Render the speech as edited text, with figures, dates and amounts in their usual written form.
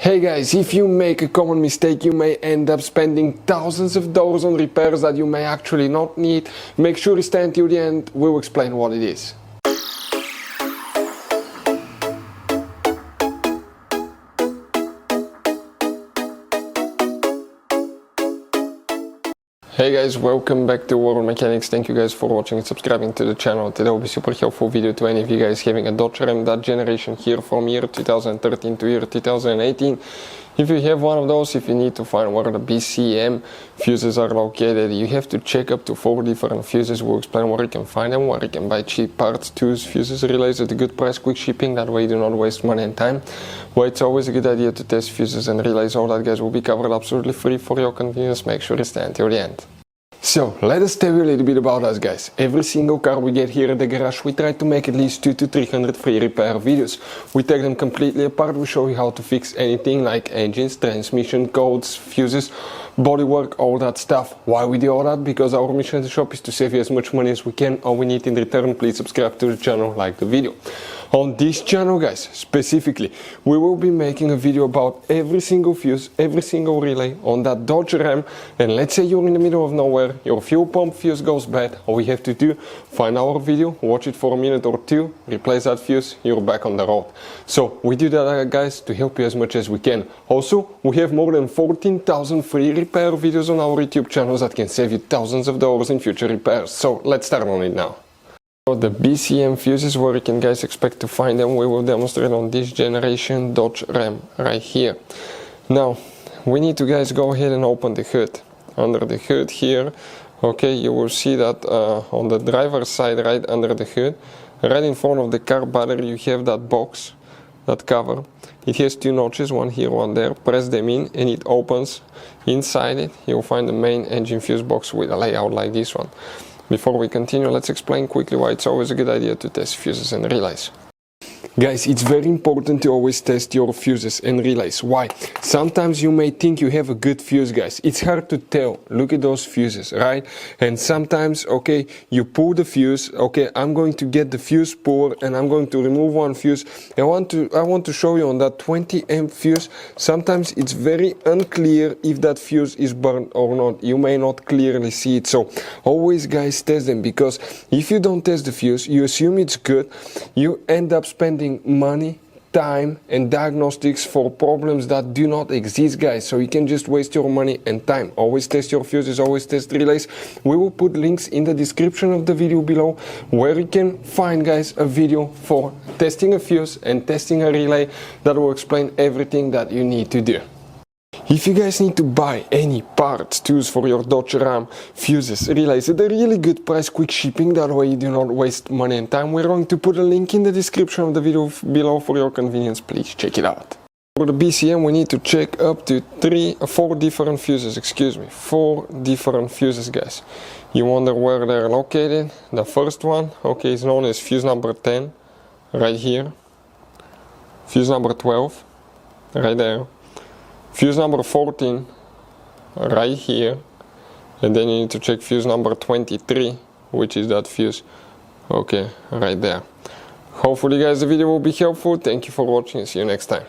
Hey guys, if you make a common mistake, you may end up spending thousands of dollars on repairs that you may actually not need. Make sure you stay until the end, we'll explain what it is. Hey guys, welcome back to World Mechanics. Thank you guys for watching and subscribing to the channel. Today will be super helpful video to any of you guys having a Dodge Ram, that generation here from year 2013 to year 2018. If you have one of those, if you need to find where the Bcm fuses are located, you have to check up to 4 different fuses. We'll explain where you can find them, where you can buy cheap parts, tools, fuses, relays at a good price, quick shipping, that way you do not waste money and time. Well, it's always a good idea to test fuses and relays. All that guys will be covered absolutely free for your convenience. Make sure you stay until the end. So, let us tell you a little bit about us guys. Every single car we get here at the garage, we try to make at least 200 to 300 free repair videos. We take them completely apart, we show you how to fix anything like engines, transmission, codes, fuses, bodywork, all that stuff. Why we do all that? Because our mission at the shop is to save you as much money as we can. All we need in return, please subscribe to the channel, like the video. On this channel guys, specifically, we will be making a video about every single fuse, every single relay on that Dodge Ram. And let's say you're in the middle of nowhere, your fuel pump fuse goes bad, all we have to do, find our video, watch it for a minute or two, replace that fuse, you're back on the road. So we do that guys to help you as much as we can. Also, we have more than 14,000 free repair videos on our YouTube channels that can save you thousands of dollars in future repairs. So let's start on it now. So the Bcm fuses, where you can guys expect to find them, we will demonstrate on this generation Dodge Ram right here. Now we need to guys go ahead and open the hood. Under the hood here, okay, you will see that on the driver's side, right under the hood, right in front of the car battery, you have that box, that cover. It has 2 notches, one here, one there. Press them in and it opens. Inside it you'll find the main engine fuse box with a layout like this one. Before we continue, let's explain quickly why it's always a good idea to test fuses and relays. Guys, it's very important to always test your fuses and relays. Why? Sometimes you may think you have a good fuse, guys. It's hard to tell. Look at those fuses, right? And sometimes, okay, you pull the fuse. Okay, I'm going to get the fuse puller and I'm going to remove one fuse. I want to show you on that 20 amp fuse. Sometimes it's very unclear if that fuse is burned or not. You may not clearly see it. So always, guys, test them, because if you don't test the fuse, you assume it's good. You end up spending money, time and diagnostics for problems that do not exist, guys. So you can just waste your money and time. Always test your fuses, always test relays. We will put links in the description of the video below where you can find, guys, a video for testing a fuse and testing a relay that will explain everything that you need to do. If you guys need to buy any parts, tools for your Dodge Ram, fuses, relays at a really good price, quick shipping, that way you do not waste money and time, we're going to put a link in the description of the video below for your convenience. Please check it out. For the Bcm we need to check up to 4 different fuses, 4 different fuses, guys. You wonder where they're located. The first one, okay, is known as fuse number 10, right here. Fuse number 12, right there. Fuse number 14, right here, and then you need to check fuse number 23, which is that fuse, okay, right there. Hopefully guys the video will be helpful. Thank you for watching, see you next time.